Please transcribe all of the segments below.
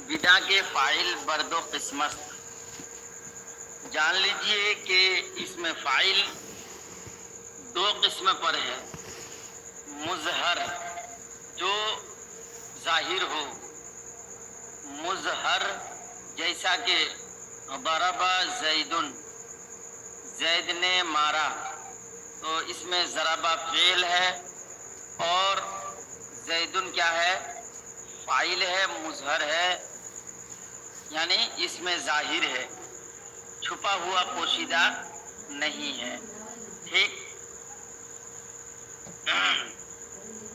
बिदा के फाइल बर्दो किस्मत। जान लीजिए कि इसमें फाइल दो किस्म पर है। मुजहर जो जाहिर हो, मुजहर जैसा कि दरबा जैदुन, जैद ने मारा, तो इसमें जरबा फेल है और जैदुन क्या है, फाइल है, मुजहर है, यानी इसमें जाहिर है, छुपा हुआ पोशीदा नहीं है। ठीक।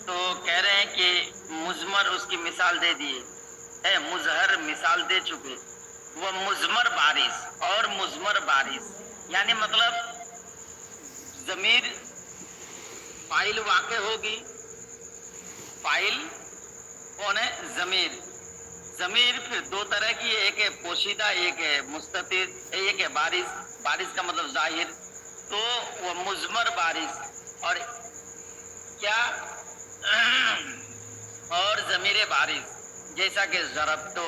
तो कह रहे हैं कि मुजमर उसकी मिसाल दे दिए है, मुजहर मिसाल दे चुके, वो मुजमर बारिश और मुजमर बारिश, यानी मतलब जमीर फाइल वाक़े होगी। फाइल कौन है? जमीर। जमीर फिर दो तरह की, एक है पोशीदा, एक है मुस्ततिर, एक है बारिश। बारिश का मतलब जाहिर, तो वो मुजमर बारिश और क्या और जमीर बारिश, जैसा कि ज़रबतो।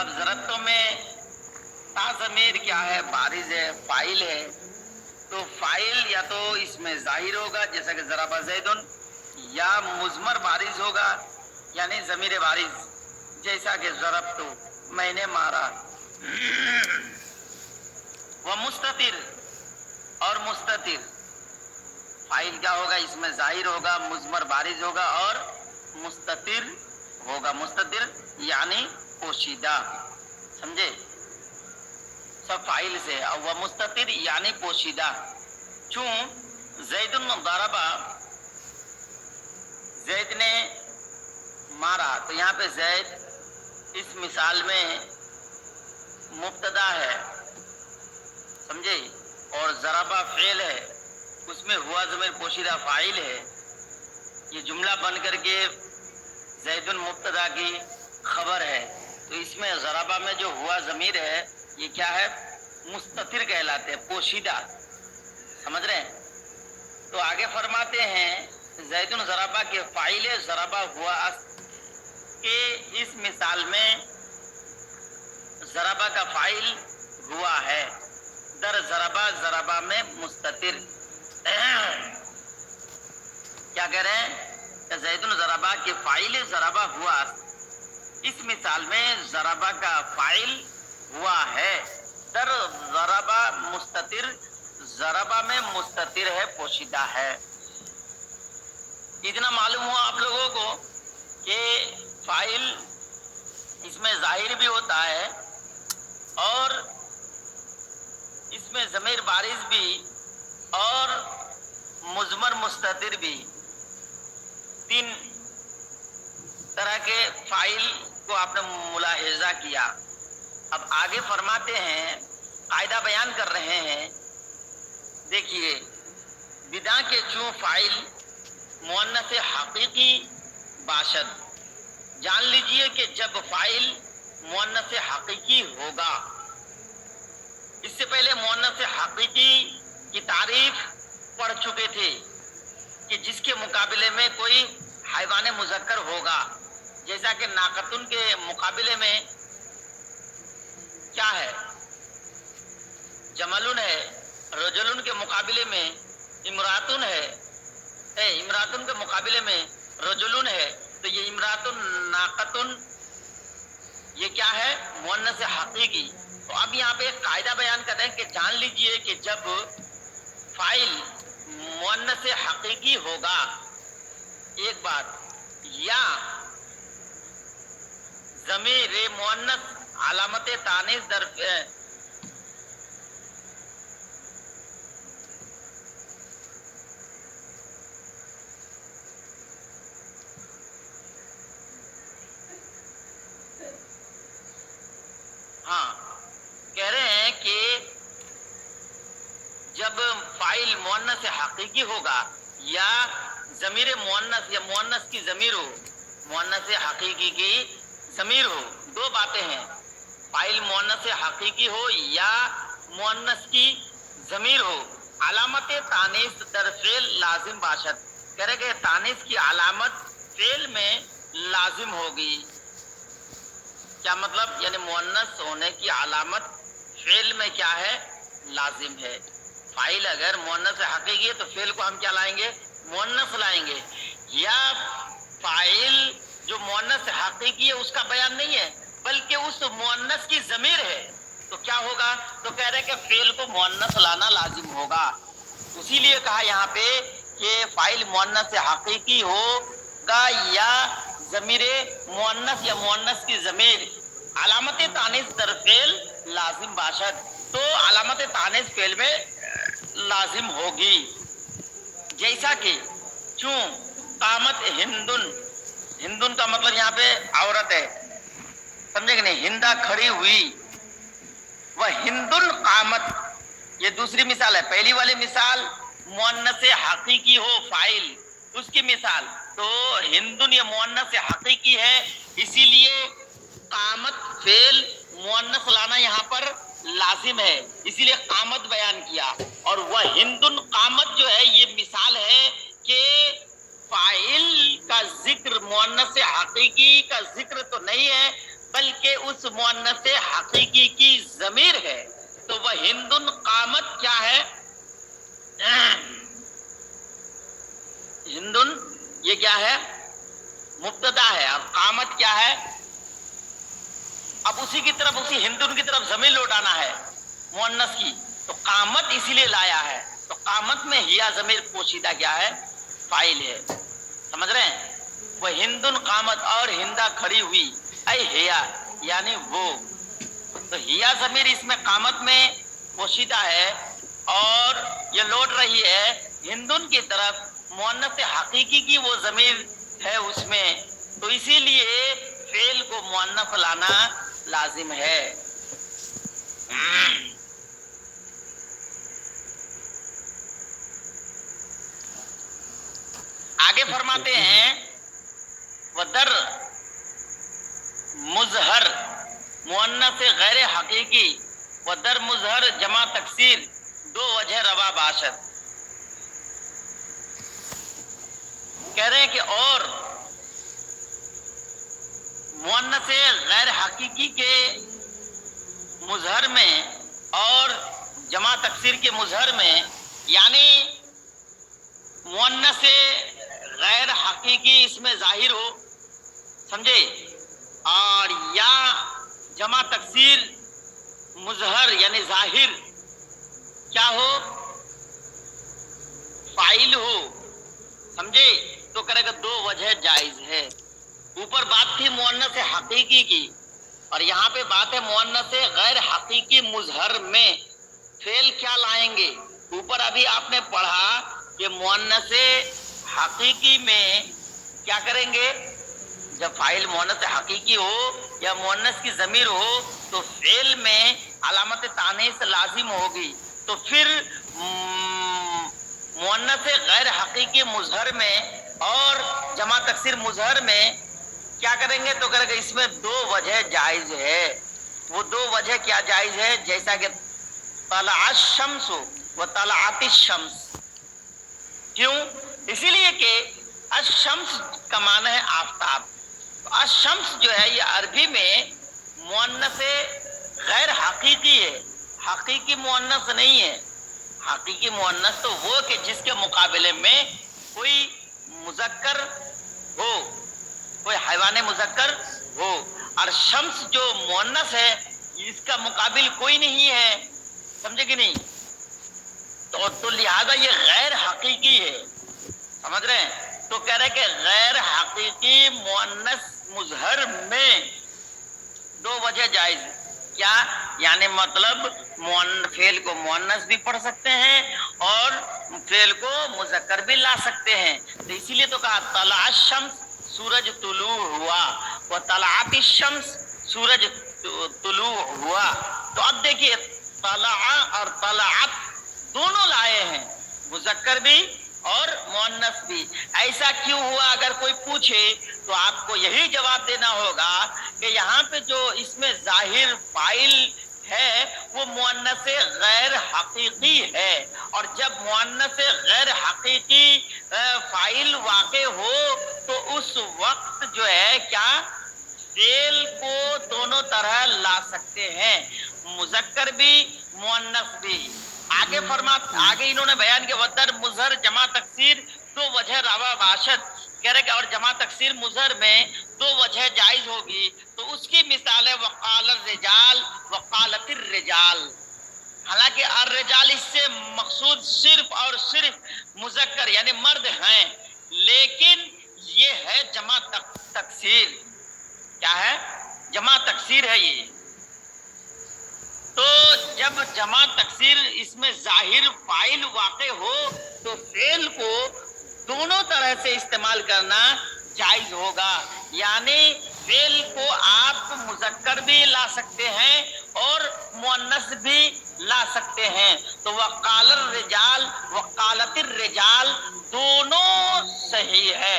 अब ज़रबतो में ता जमीर क्या है? बारिश है, फाइल है। तो फाइल या तो इसमें जाहिर होगा जैसा कि ज़रबा ज़ैदुन, या मुजमर बारिश होगा यानी जमीर बारिश, जैसा कि ज़रबतो मैंने मारा। वह मुस्ततिर और मुस्ततिर, फाइल क्या होगा? इसमें जाहिर होगा, मुजमर बारिज होगा और मुस्ततिर होगा। मुस्ततिर यानी पोशीदा, समझे? सब फाइल से। और वह मुस्ततिर यानी पोशीदा। चूं जैदुन दरबा, जैद ने मारा, तो यहाँ पे जैद इस मिसाल में मुब्तदा है, समझे? और ज़रबा फेल है, उसमें हुआ ज़मीर पोशीदा फाइल है। ये जुमला बन करके ज़ैदुन मुब्तदा की खबर है। तो इसमें ज़रबा में जो हुआ ज़मीर है ये क्या है? मुस्ततिर कहलाते हैं, पोशीदा। समझ रहे हैं? तो आगे फरमाते हैं ज़ैदुन ज़रबा के फाइल ज़रबा हुआ के इस मिसाल में ज़रबा का फाइल हुआ है, दर ज़रबा, ज़रबा में मुस्ततिर। क्या कह रहे हैं? ज़ैदुन ज़रबा के फाइल ज़रबा हुआ, इस मिसाल में ज़रबा का फाइल हुआ है, दर ज़रबा मुस्ततिर, ज़रबा में मुस्ततिर है, पोशीदा है। इतना मालूम हुआ आप लोगों को कि फाइल इसमें जाहिर भी होता है और इसमें ज़मीर बारिज भी और मुजमर मुस्ततिर भी, तीन तरह के फाइल को आपने मुलाहिजा किया। अब आगे फरमाते हैं, कायदा बयान कर रहे हैं। देखिए, बिदा के चूं फाइल मुअन्नस हकीकी बाशद, जान लीजिए कि जब फाइल मुअन्नस हकीकी होगा, इससे पहले मुअन्नस हकीकी की तारीफ पढ़ चुके थे कि जिसके मुकाबले में कोई हैवान मुज़क्कर होगा, जैसा कि नाकतुन के मुकाबले में क्या है? जमलुन है, रजुलुन के मुकाबले में इमरातुन है, इमरातुन के मुकाबले में रजुलुन है। तो ये इमरातुन, नाकतुन, ये क्या है? मुअन्नस हकीकी। तो अब यहाँ पे एक कायदा बयान कर रहे हैं कि जान लीजिए कि जब फाइल मुअन्नस हकीकी होगा, एक बात, या ज़मीर मुअन्नस अलामत तानीस दर कह रहे हैं कि जब फाइल मुअन्नस हकीकी होगा या ज़मीर मुअन्नस या मुअन्नस की ज़मीर हो, मुअन्नस हकीकी की ज़मीर हो, दो बातें हैं, फाइल मुअन्नस हकीकी हो या मुअन्नस की ज़मीर हो, अलामत तानीस दर फेल लाजिम बाशद, कह रहे कि तानीस की अलामत फेल में लाजिम होगी। کیا مطلب؟ یعنی مؤنث ہونے کی علامت فعل میں کیا ہے؟ لازم ہے. فاعل اگر مؤنث حقیقی ہے تو فعل کو ہم کیا لائیں گے؟ مؤنث لائیں گے. یا فاعل جو مؤنث حقیقی ہے اس کا بیان نہیں ہے بلکہ اس مؤنث کی ضمیر ہے تو کیا ہوگا؟ تو کہہ رہے کہ فعل کو مؤنث لانا لازم ہوگا. اسی لیے کہا یہاں پہ کہ فاعل مؤنث حقیقی ہوگا یا ضمیر مؤنث یا مؤنث کی ضمیر علامت تانیث در فعل لازم باشد، تو علامت تانیث فعل میں لازم ہوگی. جیسا کہ چوں قامت ہندن، ہندن کا مطلب یہاں پہ عورت ہے، سمجھے کہ نہیں؟ ہندا کھڑی ہوئی. وہ ہندن قامت، یہ دوسری مثال ہے. پہلی والی مثال مؤنث حقیقی ہو فاعل، اس کی مثال تو ہندن یہ مؤنث حقیقی ہے، اسی لیے قامت فعل مؤنث لانا یہاں پر لازم ہے، اسی لیے قامت بیان کیا. اور وہ ہندن قامت جو ہے یہ مثال ہے کہ فاعل کا ذکر مؤنث حقیقی کا ذکر تو نہیں ہے بلکہ اس مؤنث حقیقی کی ضمیر ہے. تو وہ ہندن قامت کیا ہے؟ ہندن یہ کیا ہے؟ مبتدا ہے. اور قامت کیا ہے؟ اب اسی کی طرف، اسی ہندن کی طرف ضمیر لوٹانا ہے مؤنث کی، تو قامت اسی لیے لایا ہے. تو قامت میں ہیا ضمیر پوشیدہ کیا ہے؟ فاعل ہے. سمجھ رہے ہیں؟ وہ ہندن قامت اور ہندا کھڑی ہوئی، اے ہیا یعنی وہ. تو ہیا ضمیر اس میں قامت میں پوشیدہ ہے اور یہ لوٹ رہی ہے ہندن کی طرف، مؤنث حقیقی کی وہ ضمیر ہے اس میں، تو اسی لیے فعل کو مؤنث لانا لازم ہے. آگے فرماتے ہیں ودر مظہر مؤنث غیر حقیقی ودر مظہر جمع تکسیر دو وجہ روا باشد. کہہ رہے ہیں کہ اور مؤنث غیر حقیقی کے مظہر میں اور جمع تکسیر کے مظہر میں، یعنی مؤنث غیر حقیقی اس میں ظاہر ہو، سمجھے، اور یا جمع تکسیر مظہر یعنی ظاہر کیا ہو؟ فاعل ہو، سمجھے، تو کرے گا دو وجہ جائز ہے. اوپر بات تھی مؤنث حقیقی کی اور یہاں پہ بات ہے مؤنث غیر حقیقی مظہر میں فعل کیا لائیں گے. اوپر ابھی آپ نے پڑھا کہ مؤنث حقیقی میں کیا کریں گے؟ جب فاعل مؤنث حقیقی ہو یا مؤنث کی ضمیر ہو تو فعل میں علامت تانیث لازم ہوگی. تو پھر مؤنث غیر حقیقی مظہر میں اور جمع تکسیر مظہر میں کیا کریں گے؟ تو کریں گے اس میں دو وجہ جائز ہے. وہ دو وجہ کیا جائز ہے؟ جیسا کہ طلع الشمس و طلعت الشمس. کیوں؟ اسی لیے کہ الشمس کا معنی ہے آفتاب. الشمس جو ہے یہ عربی میں مؤنث غیر حقیقی ہے، حقیقی مؤنث نہیں ہے. حقیقی مؤنث تو وہ کہ جس کے مقابلے میں کوئی مذکر ہو، کوئی حیوان مذکر ہو، اور شمس جو مؤنث ہے اس کا مقابل کوئی نہیں ہے، سمجھے کہ نہیں؟ تو لہذا یہ غیر حقیقی ہے. سمجھ رہے ہیں؟ تو کہہ رہے کہ غیر حقیقی مؤنث مظہر میں دو وجہ جائز. کیا؟ یعنی مطلب فعل کو مؤنث بھی پڑھ سکتے ہیں اور فعل کو مذکر بھی لا سکتے ہیں. تو اسی لیے تو کہا طلع الشمس سورج طلوع ہوا، و طلعت الشمس سورج طلوع ہوا. تو اب دیکھیے طلع اور طلعت دونوں لائے ہیں، مذکر بھی اور مؤنث بھی. ایسا کیوں ہوا؟ اگر کوئی پوچھے تو آپ کو یہی جواب دینا ہوگا کہ یہاں پہ جو اس میں ظاہر فاعل ہے وہ مؤنث غیر حقیقی ہے، اور جب مؤنث غیر حقیقی فاعل واقع ہو تو اس وقت جو ہے کیا فعل کو دونوں दोनों तरह ला सकते हैं, मुज़क्कर भी मुअन्नस भी। आगे इन्होंने बयान किया वदर मुज़हर जमा तकसीर तो वजह रवा बाशत, कह रहे कि और जमा तकसीर मुज़हर में दो वजह जायज होगी, तो उसकी मिसाल है वक़ाल रिजाल वक़ालतिर रिजाल। हालांकि अर्रिजाल इससे मकसूद सिर्फ और सिर्फ मुज़क्कर यानी मर्द हैं, लेकिन ये है जमा तकसीर। क्या है? जमा तकसीर है ये। तो जब जमा तकसीर इसमें जाहिर फाइल वाक़े हो तो फेल को दोनों तरह से इस्तेमाल करना जायज होगा, यानी फेल को आप मुज़क्कर भी ला सकते हैं और मुअन्नस भी ला सकते हैं। तो वक़ाल रिजाल वक़ालतिर रिजाल दोनों सही है,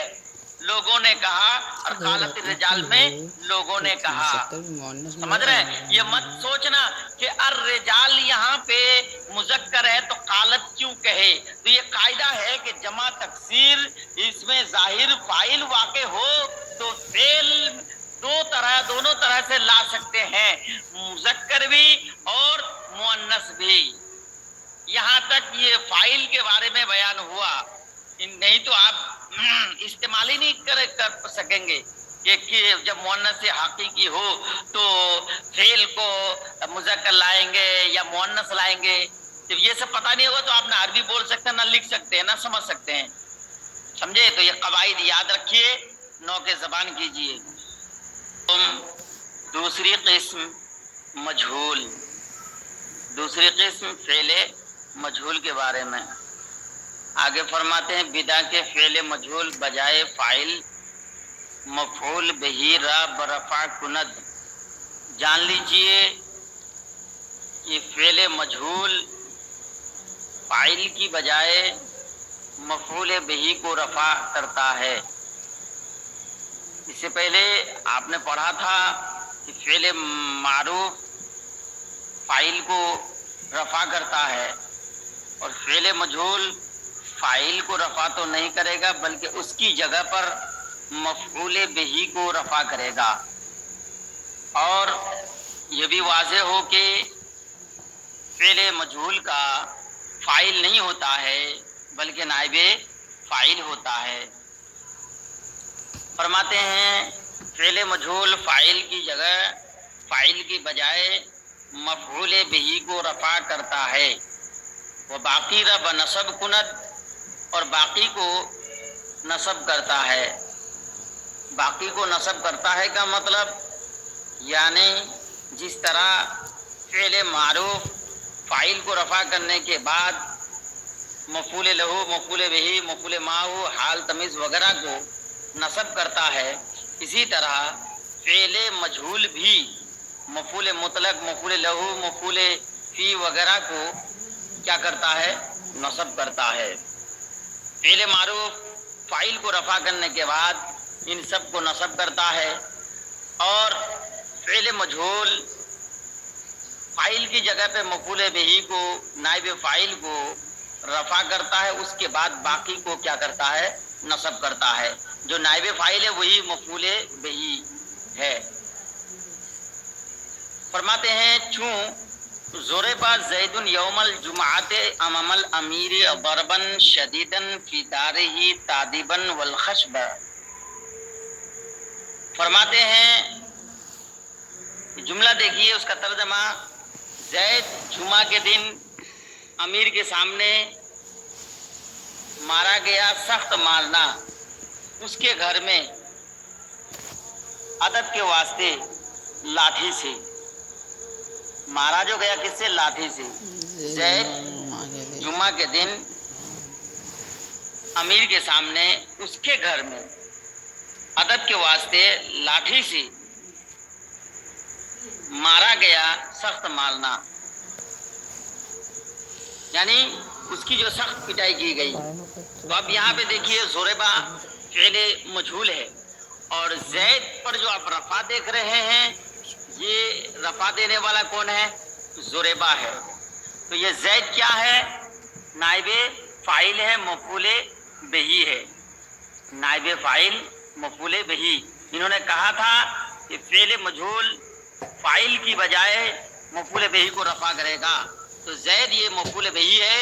लोगों ने कहा, और कालतिर रिजाल में लोगों ने कहा। समझ रहे हैं? ये मत सोचना कि अर्रिजाल यहाँ पे मुज़क्कर है तो कालत क्यों कहे। तो ये कायदा है कि जमा तकसीर इसमें जाहिर फाइल वाक़े हो तो फेल दोनों तरह से ला सकते हैं, मुज़क्कर भी और मुअन्नस भी। यहाँ तक ये फाइल के बारे में बयान हुआ, नहीं तो आप इस्तेमाल ही नहीं कर सकेंगे कि जब मुअन्नस से हकीकी हो तो फेल को मुज़क्कर लाएंगे या मुअन्नस लाएंगे। जब ये सब पता नहीं होगा तो आप ना अरबी बोल सकते हैं, ना लिख सकते हैं, ना समझ सकते हैं। समझे? तो ये कवाइद याद रखिए, नौके ज़बान कीजिए। दूसरी किस्म मजहूल, दूसरी किस्म फेले मजहूल के बारे में आगे फरमाते हैं बिदा के फेले मजहूल बजाय फाइल मफूल बिही रा बरफा कुनद। जान लीजिए कि फेले मजहूल फाइल की बजाय मफूल बिही को रफा करता है। इससे पहले आपने पढ़ा था कि फेले मारूफ फाइल को रफा करता है और फेले मजहूल फाइल को रफा तो नहीं करेगा बल्कि उसकी जगह पर मफऊल बिही को रफा करेगा। और ये भी वाज़ेह हो कि फेले मजहूल का फाइल नहीं होता है बल्कि नाइबे फाइल होता है। फरमाते हैं फेले मजहूल फाइल की जगह फाइल की बजाय मफऊल बिही को रफा करता है। वह बाकी रब नसब कुनत, और बाकी को नसब करता है। बाकी को नसब करता है का मतलब यानी जिस तरह फेले मारूफ फाइल को रफा करने के बाद मफूल लहू मफूल बिही मफूल माहू हाल तमीज़ वगैरह को नसब करता है, इसी तरह फेले मजहूल भी मफूल मुतलक मफूल लहू मफूल फी वगैरह को क्या करता है? नसब करता है। फेले मारूफ फाइल को रफा करने के बाद इन सब को नसब करता है और फेले मजहूल फाइल की जगह पे मफूल बिही को नाइब फाइल को रफा करता है, उसके बाद बाकी को क्या करता है? नसब करता है। जो नाइब फाइल है वही मफूल बिही है। फरमाते हैं चूँ ज़ुरिबा ज़ैदुन यौमल जुमाअत अममल अमीर दरबन शदीदन फी दारिही तादिबन वल खशब। फरमाते हैं जुमला देखिए, उसका तर्जमा ज़ैद जुमा के दिन अमीर के सामने मारा गया, सख्त मारना उसके घर में अदब के वास्ते लाठी से मारा जो गया। किससे? लाठी से। ज़ैद जुमा के दिन अमीर के सामने उसके घर में अदब के वास्ते लाठी से मारा गया, सख्त मारना यानी उसकी जो सख्त पिटाई की गई। तो अब यहाँ पे देखिए ज़ुरिबा फेले मजहूल है और ज़ैद पर जो आप रफा देख रहे हैं ये रफा देने वाला कौन है? ज़ुरिबा है। तो ये ज़ैद क्या है? नाइबे फाइल है, मफूले बिही है। नाइबे फाइल मफूले बिही। इन्होंने कहा था कि फेले मजहूल فائل کی بجائے مفعول بہی کو رفع کرے گا. تو زید یہ مفعول بہی ہے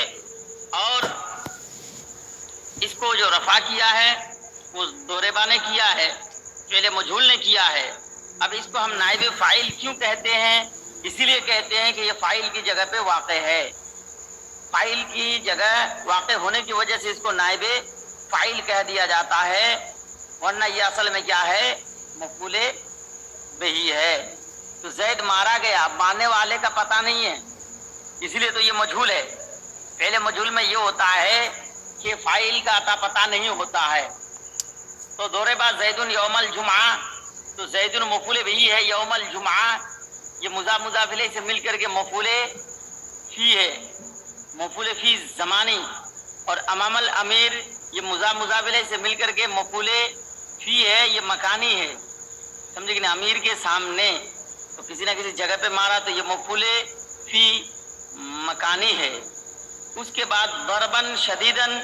اور اس کو جو رفع کیا ہے وہ دوربا نے کیا ہے, فعل مجہول نے کیا ہے. اب اس کو ہم نائب فاعل کیوں کہتے ہیں؟ اسی لیے کہتے ہیں کہ یہ فاعل کی جگہ پہ واقع ہے. فاعل کی جگہ واقع ہونے کی وجہ سے اس کو نائب فاعل کہہ دیا جاتا ہے, ورنہ یہ اصل میں کیا ہے؟ مفعول بہی ہے. تو زید مارا گیا, مارنے والے کا پتہ نہیں ہے, اسی لیے تو یہ مجہول ہے. پہلے مجہول میں یہ ہوتا ہے کہ فاعل کا عطا پتہ نہیں ہوتا ہے. تو دورے بعد زید یوم الجمعہ, تو زید مفعول بہی ہے, یوم الجمعہ یہ مضاف الیہ سے مل کر کے مفعول فی ہے, مفعول فی زمانی. اور امام الامیر یہ مضاف الیہ سے مل کر کے مفعول فی ہے, یہ مکانی ہے. سمجھے کہ نہیں؟ امیر کے سامنے تو کسی نہ کسی جگہ پہ مارا تو یہ مفعول فی مکانی ہے. اس کے بعد ضربن شدیدن,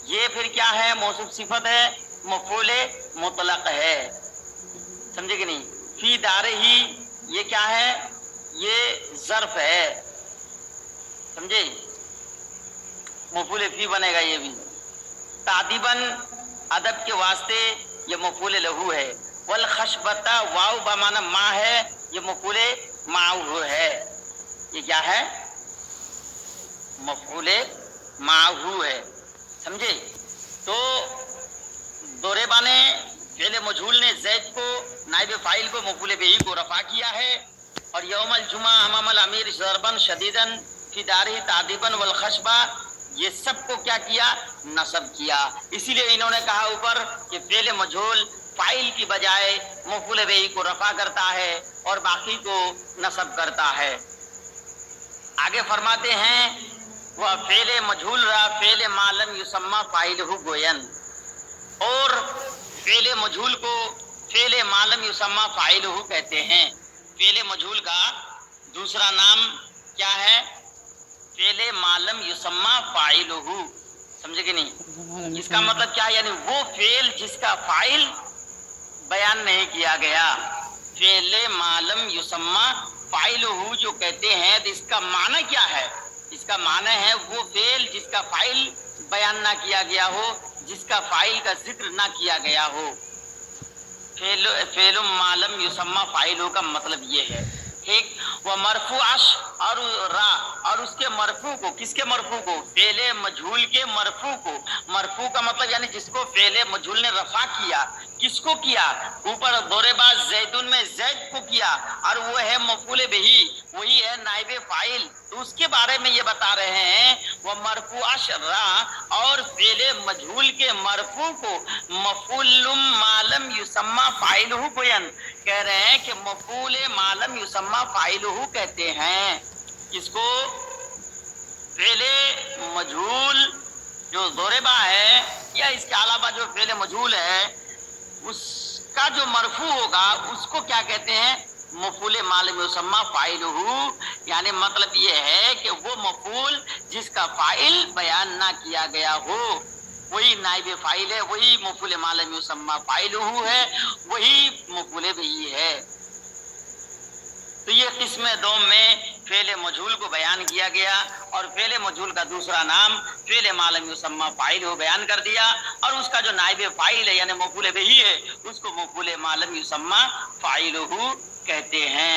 یہ پھر کیا ہے؟ موصوف صفت ہے, مفعول مطلق ہے. سمجھے کہ نہیں؟ فی دار ہی یہ کیا ہے؟ یہ ظرف ہے. سمجھے؟ مفعول فی بنے گا یہ بھی. تعدیباً ادب کے واسطے یہ مفعول لہو ہے. والخشبتا واو بمعنی ما ہے, یہ مفعول معہ ہے. یہ کیا ہے؟ مفعول معہ ہے. سمجھے؟ تو دوربا نے فعل مجہول نے زید کو نائب فاعل کو مفعول بہی کو رفع کیا ہے, اور یوم الجمعہ امام الامیر ضربن شدیدن فی دارہ تعدیبا والخشبہ یہ سب کو کیا کیا؟ نصب کیا. اسی لیے انہوں نے کہا اوپر کہ فعل مجہول فاعل کی بجائے مفعول بہی کو رفع کرتا ہے اور باقی کو نصب کرتا ہے. آگے فرماتے ہیں وہ فعل مجہول را فعل ما لم یسمى فاعلہ گوین, اور فعل مجہول کو فعل ما لم یسمى فاعلہ کہتے ہیں. فعل مجہول کا دوسرا نام کیا ہے؟ فعل ما لم یسمى فاعلہ. سمجھے کہ نہیں؟ اس کا مطلب کیا ہے؟ یعنی وہ فعل جس کا فاعل بیان نہیں کیا گیا. فعل ما لم یسمى فاعلہ جو کہتے ہیں تو اس کا معنی کیا ہے؟ اس کا معنی ہے وہ فعل جس کا فاعل بیان نہ کیا گیا ہو, جس کا فاعل کا ذکر نہ کیا گیا ہو. فعل ما لم یسمى فاعلہ کا مطلب یہ ہے. ٹھیک. وہ مرفوع اور را, اور اس کے مرفوع کو, کس کے مرفوع کو؟ فعل مجہول کے مرفوع کو. مرفوع کا مطلب یعنی جس کو فعل مجہول نے رفع کیا. کس کو کیا؟ اوپر دورے باز زیدن میں زید کو کیا, اور وہ ہے مفعول بہی, وہی ہے نائب فاعل. تو اس کے بارے میں یہ بتا رہے ہیں وہ مرفوع را, اور فعل مجہول کے مرفوع کو مفعول ما لم یسمى فاعلہ گوین, کہہ رہے ہیں کہ مفعول ما لم یسمى فاعلہ کہتے ہیں. اس کو فعل مجہول جو ضربہ ہے یا اس کے علاوہ جو فعل مجہول ہے اس کا جو مرفوع ہوگا اس کو کیا کہتے ہیں؟ مفعول ما لم یسمى فاعلہ. یعنی مطلب یہ ہے کہ وہ مفعول جس کا فاعل بیان نہ کیا گیا ہو وہی نائب فاعل ہے, وہی مفعول ما لم یسمى فاعلہ ہے, وہی مفعول بہی ہے. تو یہ قسم دوم میں فعل مجہول کو بیان کیا گیا, اور فعل مجہول کا دوسرا نام فعل ما لم یسمى فاعلہ بیان کر دیا, اور اس کا جو نائب فاعل ہے یعنی مفعول بہی ہے اس کو مفعول ما لم یسمى فاعلہ کہتے ہیں.